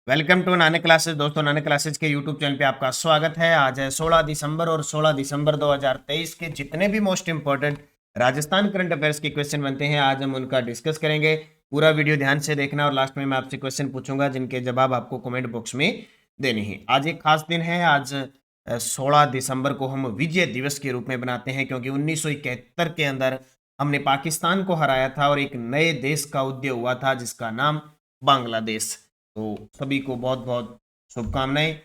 Welcome to Nanak classes. दोस्तों, Nanak classes के YouTube channel पे आपका स्वागत है। आज है 16 दिसंबर और 16 दिसंबर 2023 के जितने भी most important Rajasthan current affairs के क्वेश्चन बनते हैं, आज हम उनका डिस्कस करेंगे। पूरा वीडियो ध्यान से देखना और लास्ट में मैं आपसे क्वेश्चन पूछूंगा जिनके जवाब आपको कमेंट बॉक्स में देने हैं। आज एक खास दिन है। आज 16 दिसंबर को हम विजय दिवस के रूप में बनाते हैं, क्योंकि 1971 के अंदर हमने पाकिस्तान को हराया था और एक नए देश का उदय हुआ था जिसका नाम बांग्लादेश। तो सभी को बहुत बहुत शुभकामनाएं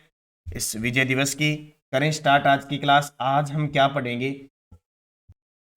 इस विजय दिवस की। करें स्टार्ट आज की क्लास। आज हम क्या पढ़ेंगे?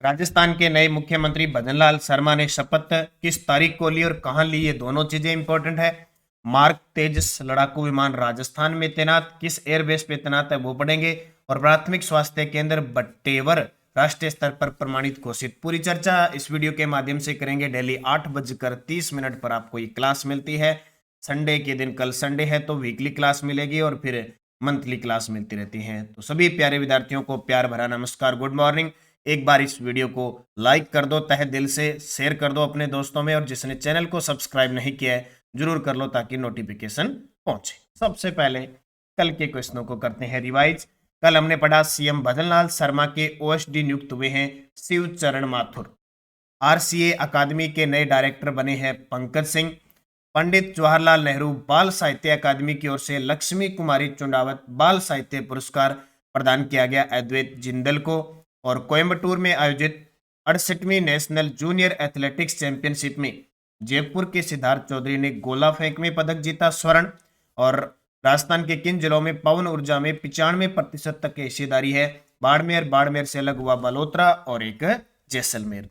राजस्थान के नए मुख्यमंत्री भजनलाल शर्मा ने शपथ किस तारीख को ली और कहां ली, ये दोनों चीजें इंपॉर्टेंट है। मार्क तेजस लड़ाकू विमान राजस्थान में तैनात किस एयरबेस पे तैनात है वो पढ़ेंगे। और प्राथमिक स्वास्थ्य केंद्र बट्टेवर राष्ट्रीय स्तर पर प्रमाणित घोषित। पूरी चर्चा इस वीडियो के माध्यम से करेंगे। डेली 8:30 पर आपको ये क्लास मिलती है। संडे के दिन, कल संडे है तो वीकली क्लास मिलेगी और फिर मंथली क्लास मिलती रहती है। तो सभी प्यारे विद्यार्थियों को प्यार भरा नमस्कार, गुड मॉर्निंग। एक बार इस वीडियो को लाइक कर दो, तहे दिल से शेयर कर दो अपने दोस्तों में, और जिसने चैनल को सब्सक्राइब नहीं किया है जरूर कर लो ताकि नोटिफिकेशन पहुंचे। सबसे पहले कल के क्वेश्चनों को करते हैं रिवाइज। कल हमने पढ़ा सीएम भजनलाल शर्मा के ओएसडी नियुक्त हुए हैं शिव चरण माथुर। आरसीए अकादमी के नए डायरेक्टर बने हैं पंकज सिंह। पंडित जवाहरलाल नेहरू बाल साहित्य अकादमी की ओर से लक्ष्मी कुमारी चुंडावत बाल साहित्य पुरस्कार प्रदान किया गया अद्वैत जिंदल को। और कोयम्बटूर में आयोजित 68वीं नेशनल जूनियर एथलेटिक्स चैंपियनशिप में जयपुर के सिद्धार्थ चौधरी ने गोला फेंक में पदक जीता स्वर्ण। और राजस्थान के किन जिलों में पवन ऊर्जा में 95% तक की हिस्सेदारी है? बाड़मेर से अलग हुआ बलोत्रा और एक जैसलमेर।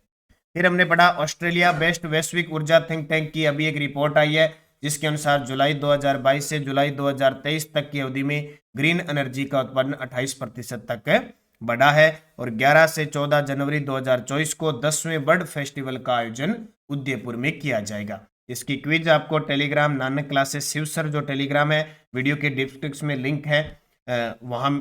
फिर हमने पढ़ा ऑस्ट्रेलिया बेस्ट वैश्विक ऊर्जा थिंक टैंक की अभी एक रिपोर्ट आई है जिसके अनुसार जुलाई 2022 से जुलाई 2023 तक की अवधि में ग्रीन एनर्जी का उत्पादन 28% तक बढ़ा है। और 11 से 14 जनवरी 2024 को 10वें बर्ड फेस्टिवल का आयोजन उदयपुर में किया जाएगा। इसकी क्विज आपको Telegram Nanak classes Shiv sir जो टेलीग्राम है, वीडियो के डिस्क्रिप्शन में लिंक है, वहां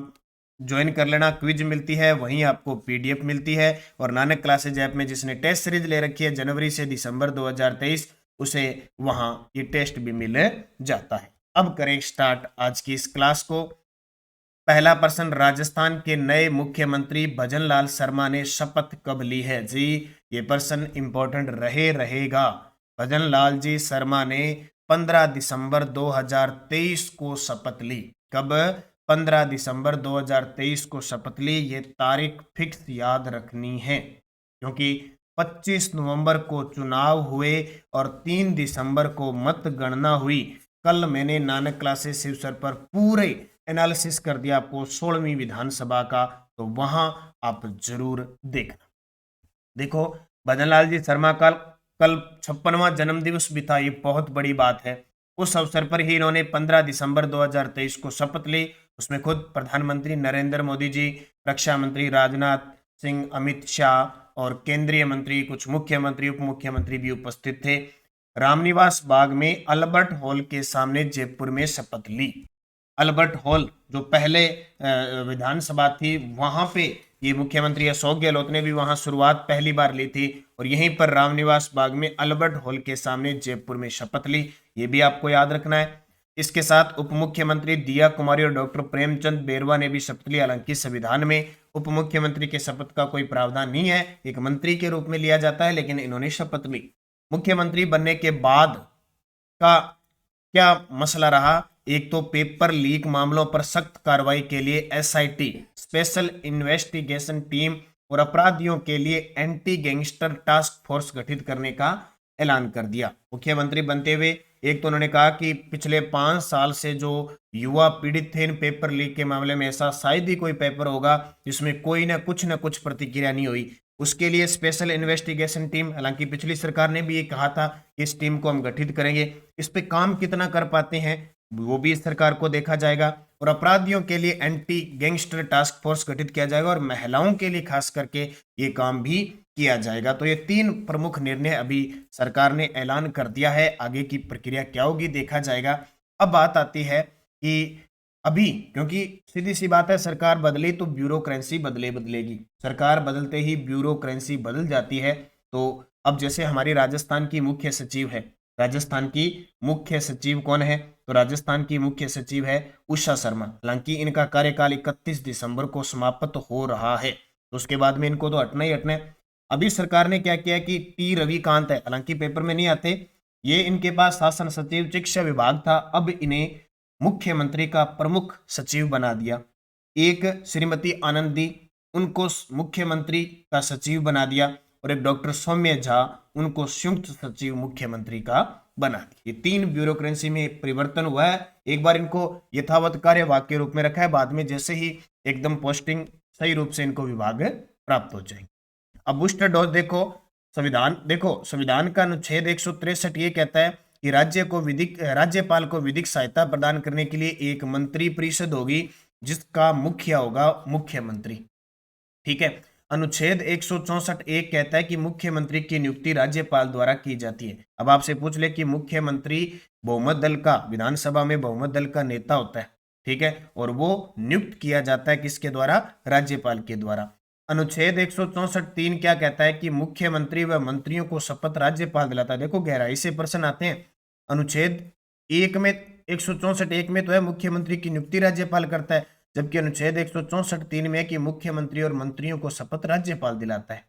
ज्वाइन कर लेना। क्विज मिलती है, वहीं आपको पीडीएफ मिलती है। और नानक क्लासेज ऐप में जिसने टेस्ट सीरीज ले रखी है जनवरी से दिसंबर 2023, उसे वहां ये टेस्ट भी मिल जाता है। अब करें स्टार्ट आज की इस क्लास को। पहला प्रश्न, राजस्थान के नए मुख्यमंत्री भजनलाल शर्मा ने शपथ कब ली है? जी, ये प्रश्न इंपॉर्टेंट रहेगा। भजनलाल जी शर्मा ने 15 दिसंबर 2023 को शपथ ली। कब? 15 दिसंबर 2023 को शपथ ली। ये तारीख फिक्स याद रखनी है क्योंकि 25 नवंबर को चुनाव हुए और 3 दिसंबर को मतगणना हुई। कल मैंने नानक क्लासेस शिव सर पर पूरे एनालिसिस कर दिया आपको 16वीं विधानसभा का, तो वहां आप जरूर देखना। देखो, भजनलाल जी शर्मा का कल 56वां जन्म दिवस भी था। ये बहुत बड़ी बात है। उस अवसर पर ही इन्होंने 15 दिसंबर 2023 को शपथ ली। उसमें खुद प्रधानमंत्री नरेंद्र मोदी जी, रक्षा मंत्री राजनाथ सिंह, अमित शाह और केंद्रीय मंत्री, कुछ मुख्यमंत्री उप मुख्यमंत्री भी उपस्थित थे। रामनिवास बाग में अल्बर्ट हॉल के सामने जयपुर में शपथ ली। अल्बर्ट हॉल जो पहले विधानसभा थी, वहां पे ये मुख्यमंत्री अशोक गहलोत ने भी वहां शुरुआत पहली बार ली थी। और यहीं पर रामनिवास बाग में अल्बर्ट हॉल के सामने जयपुर में शपथ ली। ये भी आपको याद रखना है। इसके साथ उप मुख्यमंत्री दिया कुमारी और डॉक्टर प्रेमचंद बेरवा ने भी शपथ ली। हालांकि संविधान में उप मुख्यमंत्री के शपथ का कोई प्रावधान नहीं है, एक मंत्री के रूप में लिया जाता है, लेकिन इन्होंने शपथ ली। मुख्यमंत्री बनने के बाद का क्या मसला रहा? एक तो पेपर लीक मामलों पर सख्त कार्रवाई के लिए एसआईटी स्पेशल इन्वेस्टिगेशन टीम और अपराधियों के लिए एंटी गैंगस्टर टास्क फोर्स गठित करने का ऐलान कर दिया। मुख्यमंत्री बनते हुए एक तो उन्होंने कहा कि पिछले 5 साल से जो युवा पीड़ित थे इन पेपर लीक के मामले में, ऐसा शायद ही कोई पेपर होगा जिसमें कोई ना कुछ प्रतिक्रिया नहीं हुई। उसके लिए स्पेशल इन्वेस्टिगेशन टीम, हालांकि पिछली सरकार ने भी ये कहा था कि इस टीम को हम गठित करेंगे। इस पे काम कितना कर पाते हैं वो भी इस सरकार को देखा जाएगा। और अपराधियों के लिए एंटी गैंगस्टर टास्क फोर्स गठित किया जाएगा और महिलाओं के लिए खास करके ये काम भी किया जाएगा। तो ये 3 प्रमुख निर्णय अभी सरकार ने ऐलान कर दिया है। आगे की प्रक्रिया क्या होगी देखा जाएगा। अब बात आती है कि अभी, क्योंकि सीधी सी बात है, सरकार बदली तो ब्यूरोक्रेसी बदलेगी। सरकार बदलते ही ब्यूरोक्रेसी बदल जाती है। तो अब जैसे हमारी राजस्थान की मुख्य सचिव है, राजस्थान की मुख्य सचिव कौन है? तो राजस्थान की मुख्य सचिव है उषा शर्मा। हालांकि इनका कार्यकाल 31 दिसंबर को समाप्त हो रहा है, तो उसके बाद में इनको तो हटना ही हटना है। अभी सरकार ने क्या किया कि टी रविकांत है, हालांकि पेपर में नहीं आते, ये इनके पास शासन सचिव शिक्षा विभाग था, अब इन्हें मुख्यमंत्री का प्रमुख सचिव बना दिया। एक श्रीमती आनंदी, उनको मुख्यमंत्री का सचिव बना दिया, और एक डॉक्टर सौम्य झा, उनको संयुक्त सचिव मुख्यमंत्री का बना दिया। ये 3 ब्यूरोक्रेसी में परिवर्तन हुआ है। एक बार इनको यथावत कार्यवाहक के रूप में रखा है, बाद में जैसे ही एकदम पोस्टिंग सही रूप से इनको विभाग प्राप्त हो जाएंगे। अब बूस्टर डोज देखो, संविधान का अनुच्छेद 163 ये कहता है कि राज्यपाल को विधिक सहायता प्रदान करने के लिए एक मंत्री परिषद होगी, जिसका मुखिया होगा मुख्यमंत्री। ठीक है। अनुच्छेद 164 एक कहता है कि मुख्यमंत्री की नियुक्ति राज्यपाल द्वारा की जाती है। अब आपसे पूछ ले कि मुख्यमंत्री बहुमत दल का, विधानसभा में बहुमत दल का नेता होता है, ठीक है, और वो नियुक्त किया जाता है किसके द्वारा? राज्यपाल के द्वारा। अनुच्छेद 164(3) क्या कहता है कि मुख्यमंत्री व मंत्रियों को शपथ राज्यपाल दिलाता है। देखो गहराई से प्रश्न आते हैं। अनुच्छेद 1 में 164(1) में तो है मुख्यमंत्री की नियुक्ति राज्यपाल करता है, जबकि अनुच्छेद 164(3) में कि मुख्यमंत्री और मंत्रियों को शपथ राज्यपाल दिलाता है।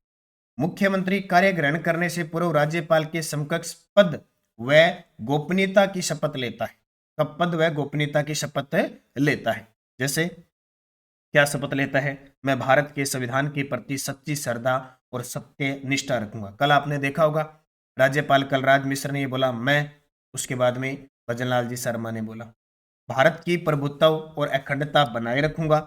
मुख्यमंत्री कार्य ग्रहण करने से पूर्व राज्यपाल के समकक्ष पद व गोपनीयता की शपथ लेता है। कब पद व गोपनीयता की शपथ लेता है? जैसे क्या शपथ लेता है? मैं भारत के संविधान के प्रति सच्ची श्रद्धा और सत्य निष्ठा रखूंगा। कल आपने देखा होगा राज्यपाल कलराज मिश्र ने ये बोला मैं, उसके बाद में भजनलाल जी शर्मा ने बोला भारत की प्रभुत्व और अखंडता बनाए रखूंगा,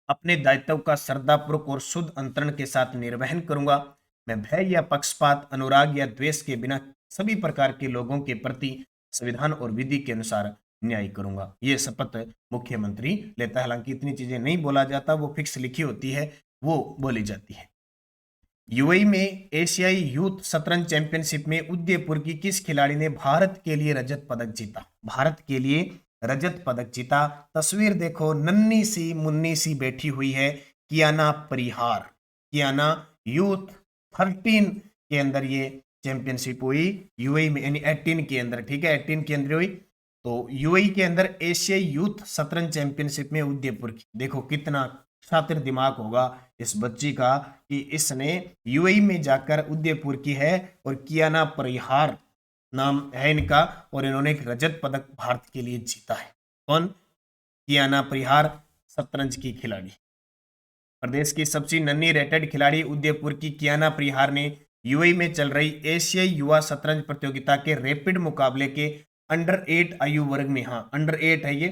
अपने दायित्व का श्रद्धापूर्वक और शुद्ध अंतरण के साथ निर्वहन करूंगा, मैं भय या पक्षपात, अनुराग या द्वेष के बिना सभी प्रकार के लोगों के प्रति संविधान और विधि के अनुसार न्याय करूंगा। ये शपथ मुख्यमंत्री लेता है। हालांकि इतनी चीजें नहीं बोला जाता, वो फिक्स लिखी होती है, वो बोली जाती है। यूएई में एशियाई यूथ शतरंज चैंपियनशिप में उदयपुर की किस खिलाड़ी ने भारत के लिए रजत पदक जीता? भारत के लिए रजत पदक जीता। तस्वीर देखो, नन्ही सी मुन्नी सी बैठी हुई है कियाना परिहार। कियाना यूथ 13 के अंदर ये चैंपियनशिप हुई यूएई में, यानी 18 के अंदर, ठीक है, 18 के अंदर हुई। तो यूएई के अंदर एशियाई यूथ शतरंज चैंपियनशिप में उदयपुर की, देखो कितना शातिर दिमाग होगा इस बच्ची का कि इसने यूएई में जाकर उदयपुर की है, और कियाना परिहार नाम है इनका, और इन्होंने एक रजत पदक भारत के लिए जीता है। कौन? कियाना परिहार, शतरंज की खिलाड़ी। प्रदेश की सबसे नन्ही रेटेड खिलाड़ी उदयपुर की कियाना परिहार ने यूएई में चल रही एशियाई युवा शतरंज प्रतियोगिता के रैपिड मुकाबले के अंडर 8 आयु वर्ग में, हाँ अंडर 8 है ये,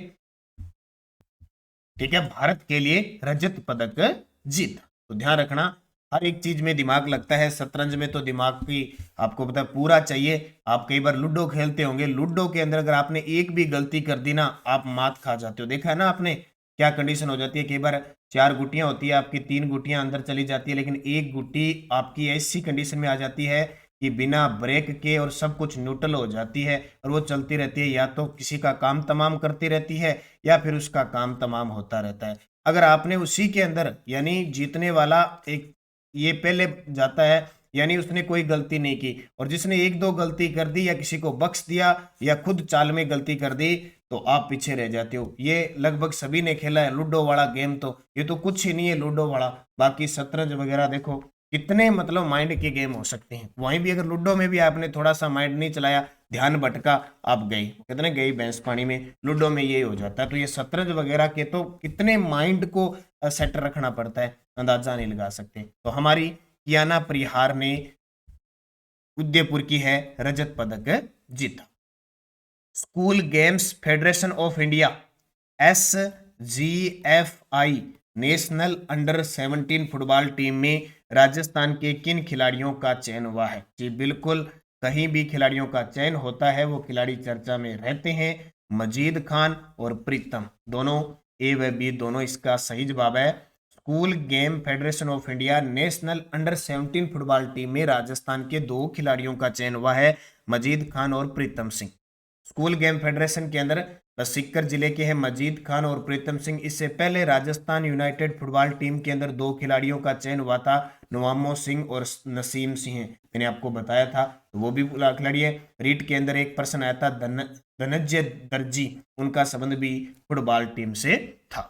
ठीक है, भारत के लिए रजत पदक जीता। तो ध्यान रखना, हर एक चीज में दिमाग लगता है, शतरंज में तो दिमाग की आपको पता पूरा चाहिए। आप कई बार लूडो खेलते होंगे, लूडो के अंदर अगर आपने एक भी गलती कर दी ना, आप मात खा जाते हो। देखा है ना आपने क्या कंडीशन हो जाती है? कई बार 4 गुटियां होती है आपकी, 3 गुटियां अंदर चली जाती है, लेकिन एक गुटी आपकी ऐसी कंडीशन में आ जाती है कि बिना ब्रेक के और सब कुछ न्यूट्रल हो जाती है, और वो चलती रहती है, या तो किसी का काम तमाम करती रहती है या फिर उसका काम तमाम होता रहता है। अगर आपने उसी के अंदर, यानी जीतने वाला एक ये पहले जाता है, यानी उसने कोई गलती नहीं की, और जिसने 1-2 गलती कर दी या किसी को बख्श दिया या खुद चाल में गलती कर दी, तो आप पीछे रह जाते हो। ये लगभग सभी ने खेला है लूडो वाला गेम, तो ये तो कुछ ही नहीं है लूडो वाला। बाकी शतरंज वगैरह देखो कितने मतलब माइंड के गेम हो सकते हैं। वहीं भी अगर लूडो में भी आपने थोड़ा सा माइंड नहीं चलाया, ध्यान भटका, आप गई, कितने गई भैंस पानी में। लूडो में ये हो जाता है। तो ये शतरंज वगैरह के तो कितने माइंड को सेट रखना पड़ता है, अंदाजा नहीं लगा सकते। तो हमारी कियाना परिहार ने उदयपुर की है रजत पदक जीता। School games federation of India SGFI national under 17 football team में राजस्थान के किन खिलाड़ियों का चयन हुआ है? जी बिल्कुल, कहीं भी खिलाड़ियों का चयन होता है वो खिलाड़ी चर्चा में रहते हैं। मजीद खान और प्रीतम, दोनों ए व बी दोनों इसका सही जवाब है। School game federation of India national under 17 football team में राजस्थान के 2 खिलाड़ियों का चयन हुआ है, मजीद खान और Pritam Singh. School game federation के अंदर बस सीकर जिले के हैं मजीद खान और प्रीतम सिंह। इससे पहले राजस्थान यूनाइटेड फुटबॉल टीम के अंदर 2 खिलाड़ियों का चयन हुआ था, नवामो सिंह और नसीम सिंह। मैंने आपको बताया था, तो वो भी खिलाड़ी है। रीट के अंदर एक पर्सन आया था धनंजय दर्जी, उनका संबंध भी फुटबॉल टीम से था।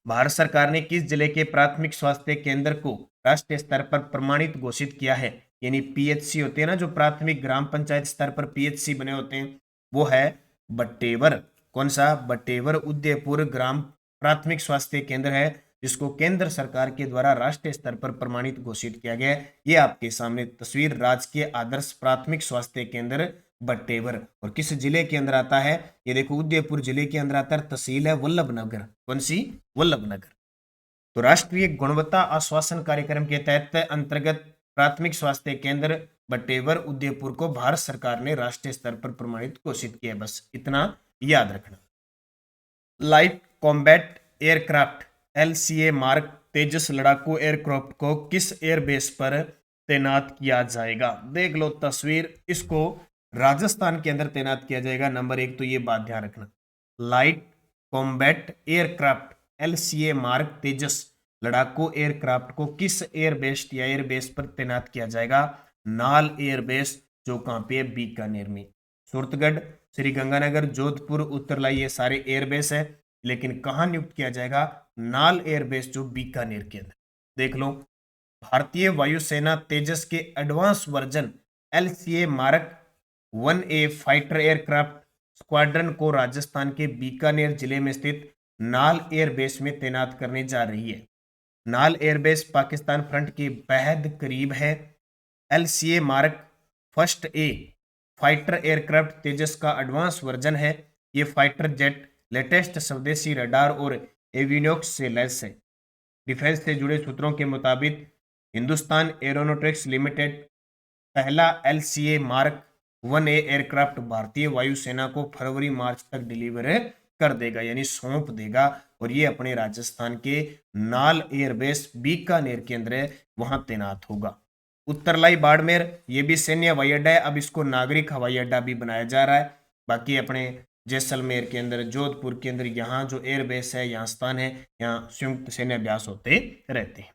भारत सरकार ने किस जिले के प्राथमिक स्वास्थ्य केंद्र को राष्ट्रीय स्तर पर प्रमाणित घोषित किया है? यानी पीएचसी होते हैं ना, जो प्राथमिक ग्राम पंचायत स्तर पर पीएचसी बने होते हैं, वो है बट्टेवर। कौन सा? बट्टेवर उदयपुर ग्राम प्राथमिक स्वास्थ्य केंद्र है, जिसको केंद्र सरकार के द्वारा राष्ट्रीय स्तर पर प्रमाणित घोषित किया गया है। ये आपके सामने तस्वीर, राजकीय आदर्श प्राथमिक स्वास्थ्य केंद्र बट्टेवर। और किस जिले के अंदर आता है? ये देखो, उदयपुर जिले के अंदर आता है, तहसील है वल्लभनगर। कौन सी? वल्लभनगर। तो राष्ट्रीय गुणवत्ता आश्वासन कार्यक्रम के तहत अंतर्गत प्राथमिक स्वास्थ्य केंद्र बट्टेवर उदयपुर को भारत सरकार ने राष्ट्रीय स्तर पर प्रमाणित घोषित किया। बस इतना याद रखना। Light combat aircraft LCA mark Tejas लड़ाकू एयरक्राफ्ट को किस एयरबेस पर तैनात किया जाएगा? देख लो तस्वीर, इसको राजस्थान के अंदर तैनात किया जाएगा। नंबर 1 तो ये बात ध्यान रखना, light combat aircraft LCA mark Tejas लड़ाकू एयरक्राफ्ट को किस एयरबेस या एयरबेस पर तैनात किया जाएगा? नाल एयरबेस, जो कहां पे है? बीकानेर में। सूरतगढ़, श्री गंगानगर, जोधपुर, उत्तरलाई, ये सारे एयरबेस है, लेकिन कहां नियुक्त किया जाएगा? नाल एयरबेस, जो बीकानेर के अंदर। देख लो, भारतीय वायुसेना तेजस के advance version LCA mark 1A fighter aircraft squadron को राजस्थान के बीकानेर जिले में स्थित नाल एयरबेस में तैनात करने जा रही है। नाल एयरबेस पाकिस्तान फ्रंट के बेहद करीब है। LCA mark first A fighter aircraft तेजस का एडवांस वर्जन है। ये फाइटर जेट लेटेस्ट स्वदेशी रडार और एवियोनिक्स से लैस है। डिफेंस से जुड़े सूत्रों के मुताबिक हिंदुस्तान एरोनॉटिक्स लिमिटेड पहला LCA मार्क 1A एयरक्राफ्ट भारतीय वायुसेना को फरवरी मार्च तक डिलीवर कर देगा, यानी सौंप देगा। और ये अपने राजस्थान के नाल एयरबेस बीकानेर के अंदर वहां तैनात होगा। उत्तरलाई बाड़मेर, ये भी सैन्य हवाई अड्डा है, अब इसको नागरिक हवाई अड्डा भी बनाया जा रहा है। बाकी अपने जैसलमेर के अंदर, जोधपुर के अंदर, यहाँ जो एयरबेस है, यहाँ स्थान है, यहाँ संयुक्त सैन्य अभ्यास होते रहते हैं।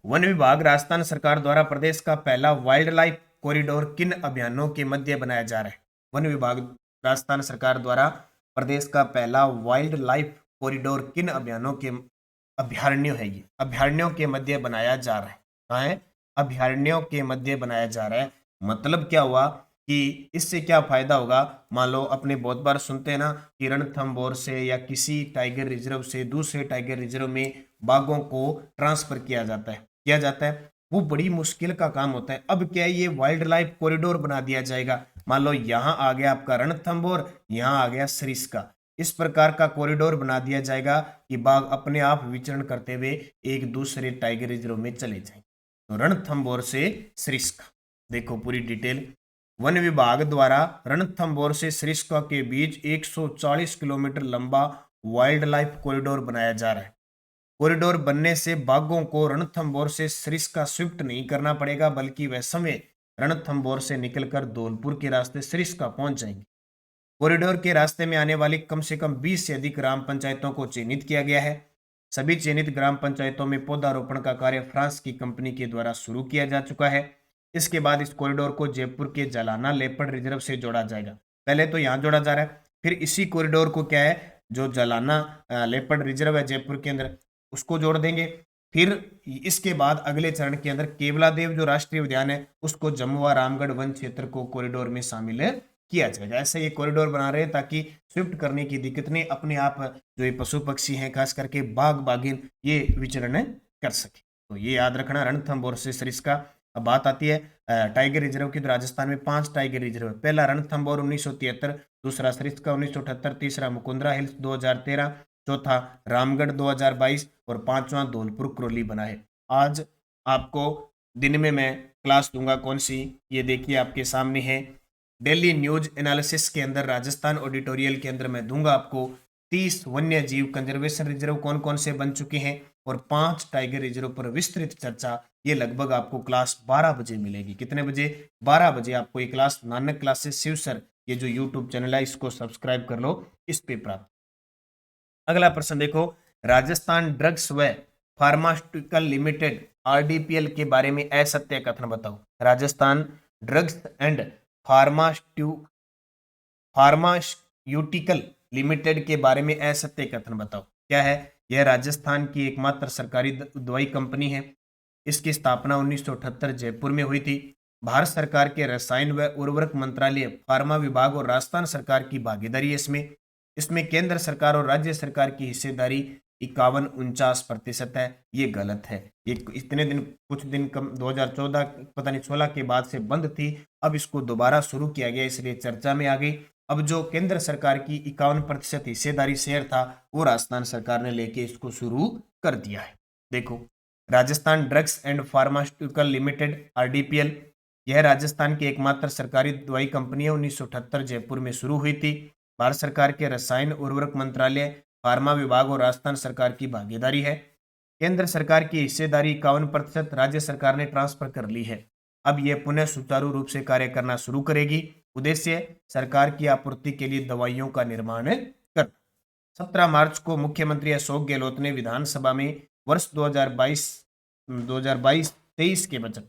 वन विभाग राजस्थान सरकार द्वारा प्रदेश का पहला वाइल्ड लाइफ कॉरिडोर किन अभियानों के मध्य बनाया जा रहा है? वन विभाग राजस्थान सरकार द्वारा प्रदेश का पहला वाइल्ड लाइफ कॉरिडोर किन अभ्यारण्यों है? ये अभ्यारण्यों के मध्य बनाया जा रहा है। कहाँ है? अभ्यारण्यों के मध्य बनाया जा रहा है। मतलब क्या हुआ कि इससे क्या फायदा होगा? मान लो, अपने बहुत बार सुनते हैं ना कि रणथंभौर से या किसी टाइगर रिजर्व से दूसरे टाइगर रिजर्व में बाघों को ट्रांसफर किया जाता है, वो बड़ी मुश्किल का काम होता है। अब क्या है, ये वाइल्ड लाइफ कॉरिडोर बना दिया जाएगा। मान लो यहाँ आ गया आपका रणथंभौर, यहाँ आ गया सरिस्का, इस प्रकार का कॉरिडोर बना दिया जाएगा कि बाघ अपने आप विचरण करते हुए एक दूसरे टाइगर रिजर्व में चले जाएंगे। तो रणथंभौर से सरिस्का, देखो पूरी डिटेल। वन विभाग द्वारा रणथंभौर से सरिस्का के बीच 140 किलोमीटर लंबा वाइल्ड लाइफ कॉरिडोर बनाया जा रहा है। कॉरिडोर बनने से बाघों को रणथंभौर से सरिस्का शिफ्ट नहीं करना पड़ेगा, बल्कि वह समय रणथंभौर से निकलकर धौलपुर के रास्ते सरिस्का पहुंच जाएंगे। कॉरिडोर के रास्ते में आने वाली कम से कम 20 से अधिक ग्राम पंचायतों को चिन्हित किया गया है। सभी चयनित ग्राम पंचायतों में पौधारोपण का कार्य फ्रांस की कंपनी के द्वारा शुरू किया जा चुका है। इसके बाद इस कॉरिडोर को जयपुर के जलाना लेपर्ड रिजर्व से जोड़ा जाएगा। पहले तो यहाँ जोड़ा जा रहा है, फिर इसी कॉरिडोर को क्या है, जो जलाना लेपर्ड रिजर्व है जयपुर के अंदर, उसको जोड़ देंगे। फिर इसके बाद अगले चरण के अंदर केवलादेव जो राष्ट्रीय उद्यान है, उसको जम्मू व रामगढ़ वन क्षेत्र को कॉरिडोर में शामिल किया जाएगा। ऐसे ये कॉरिडोर बना रहे हैं ताकि स्विफ्ट करने की दिक्कत नहीं, अपने आप जो ये पशु पक्षी हैं, खास करके बाघ बाघिन, ये विचरण कर सके। तो ये याद रखना, रणथंभौर से सरिस्का। अब बात आती है टाइगर रिजर्व की। तो राजस्थान में 5 टाइगर रिजर्व है। पहला रणथंभौर 1973, दूसरा सरिस्का 1978, तीसरा मुकुंदरा हिल्स 2013, चौथा रामगढ़ 2022 और पांचवा धौलपुर करौली बना है। आज आपको दिन में मैं क्लास दूंगा, कौन सी? ये देखिए आपके सामने है, डेली न्यूज एनालिसिस के अंदर राजस्थान ऑडिटोरियल के अंदर मैं दूंगा आपको 30 वन्य जीव कंजर्वेशन रिजर्व कौन कौन से बन चुके हैं और 5 टाइगर रिजर्व पर विस्तृत चर्चा। ये लगभग आपको क्लास 12 बजे मिलेगी। कितने बजे? 12 बजे आपको ये class Nanak classes Shiv sir ये जो यूट्यूब चैनल है इसको सब्सक्राइब कर लो, इस पे प्राप्त। अगला प्रश्न देखो, राजस्थान ड्रग्स व फार्मास्यूटिकल लिमिटेड आरडीपीएल के बारे में असत्य कथन बताओ। Rajasthan drugs and pharmaceutical limited के बारे में असत्य कथन बताओ। क्या है? यह राजस्थान की एकमात्र सरकारी दवाई कंपनी है। इसकी स्थापना 1978 जयपुर में हुई थी। भारत सरकार के रसायन व उर्वरक मंत्रालय, फार्मा विभाग और राजस्थान सरकार की भागीदारी है इसमें केंद्र सरकार और राज्य सरकार की हिस्सेदारी 51-49% है। ये गलत है। ये इतने दिन, कुछ दिन कम 2014 पता नहीं 16 के बाद से बंद थी, अब इसको दोबारा शुरू किया गया, इसलिए चर्चा में आ गई। अब जो केंद्र सरकार की 51% हिस्सेदारी शेयर था वो राजस्थान सरकार ने लेके इसको शुरू कर दिया है। देखो, Rajasthan drugs and pharmaceutical limited RDPL, यह राजस्थान की एकमात्र सरकारी दवाई कंपनी है। 1978 जयपुर में शुरू हुई थी। भारत सरकार के रसायन उर्वरक मंत्रालय, फार्मा विभाग और राजस्थान सरकार की भागीदारी है। केंद्र सरकार की हिस्सेदारी 51%, राज्य सरकार ने ट्रांसफर कर ली है। अब यह पुनः सुचारू रूप से कार्य करना शुरू करेगी। उद्देश्य सरकार की आपूर्ति के लिए दवाइयों का निर्माण करना। 17 मार्च को मुख्यमंत्री अशोक गहलोत ने विधानसभा में वर्ष 2022-23 के बजट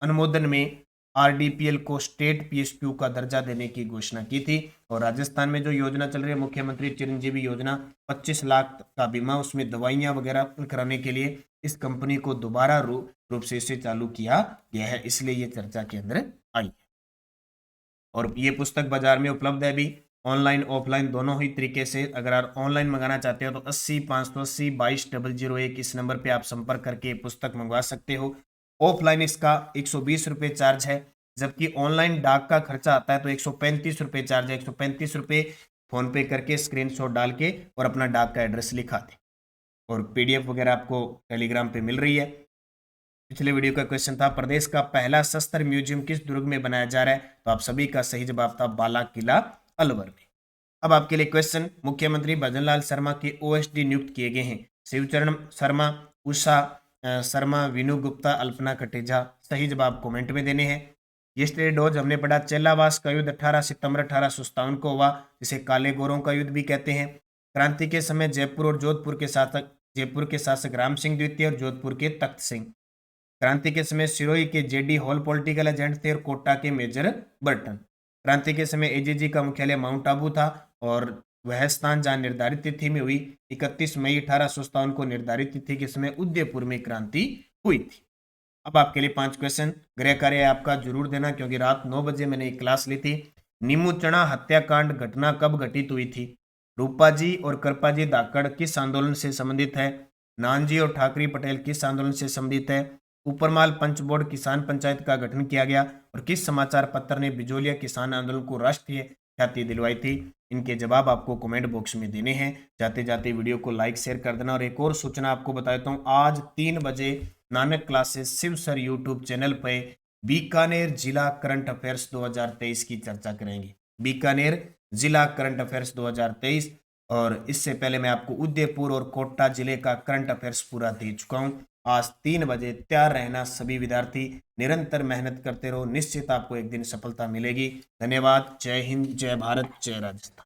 अनुमोदन में आरडीपीएल को स्टेट पीएसक्यू का दर्जा देने की घोषणा की थी। और राजस्थान में जो योजना चल रही है मुख्यमंत्री चिरंजीवी योजना, 25 लाख का बीमा, उसमें दवाइयां वगैरह कराने के लिए इस कंपनी को दोबारा रूप से इसे चालू किया गया है, इसलिए ये चर्चा के अंदर आई है। और ये पुस्तक बाजार में उपलब्ध है भी, ऑनलाइन ऑफलाइन दोनों ही तरीके से। अगर आप ऑनलाइन मंगाना चाहते हो तो 80-580-22-001 इस नंबर पे आप संपर्क करके पुस्तक मंगवा सकते हो। ऑफलाइन इसका 120 रुपये चार्ज है, जबकि ऑनलाइन डाक का खर्चा आता है तो 135 रुपये चार्ज है। 135 रुपये फोन पे करके स्क्रीनशॉट डाल के और अपना डाक का एड्रेस लिखा दें। और पीडीएफ वगैरह आपको टेलीग्राम पे मिल रही है। पिछले वीडियो का क्वेश्चन था, प्रदेश का पहला शस्त्र म्यूजियम किस दुर्ग में बनाया जा रहा है? तो आप सभी का सही जवाब था बाला किला अलवर में। अब आपके लिए क्वेश्चन, मुख्यमंत्री भजनलाल शर्मा के ओएसडी नियुक्त किए गए हैं। शिवचरण शर्मा, उषा शर्मा, विनु गुप्ता, अल्पना कटेजा। सही जवाब कमेंट में देने हैं। यस्टरडे डोज हमने पढ़ा, चेलावास का युद्ध 18 सितंबर 1857 को हुआ, जिसे काले गोरों का युद्ध भी कहते हैं। क्रांति के समय जयपुर और जोधपुर के शासक राम सिंह द्वितीय और जोधपुर के तख्त सिंह। क्रांति के समय सिरोही के जेडी हॉल पॉलिटिकल एजेंट थे और कोटा के मेजर बर्टन। क्रांति के समय एजीजी का मुख्यालय माउंट आबू था और वह स्थान जहां निर्धारित तिथि में हुई 31 मई 1857 को निर्धारित तिथि के समय उदयपुर में क्रांति हुई थी। अब आपके लिए 5 क्वेश्चन, गृह कार्य आपका जरूर देना क्योंकि रात 9 बजे मैंने एक क्लास ली थी। नीमूचना हत्याकांड घटना कब घटित हुई थी? रूपाजी और कृपाजी धाकड़ किस आंदोलन से संबंधित है? नानजी और ठाकरी पटेल किस आंदोलन से संबंधित है? ऊपरमाल पंचबोर्ड किसान पंचायत का गठन किया गया और किस समाचार पत्र ने बिजोलिया किसान आंदोलन को राष्ट्रीय ख्याति दिलवाई थी? इनके जवाब आपको कमेंट बॉक्स में देने हैं। जाते जाते वीडियो को लाइक शेयर कर देना। और एक और सूचना आपको बता देता हूँ, आज 3 बजे Nanak classes Shiv sir YouTube channel पे बीकानेर जिला करंट अफेयर्स 2023 की चर्चा करेंगे। बीकानेर जिला करंट अफेयर्स 2023। और इससे पहले मैं आपको उदयपुर और कोटा जिले का करंट अफेयर्स पूरा दे चुका हूँ। आज 3 बजे तैयार रहना सभी विद्यार्थी, निरंतर मेहनत करते रहो, निश्चित आपको एक दिन सफलता मिलेगी। धन्यवाद। जय हिंद, जय भारत, जय राजस्थान।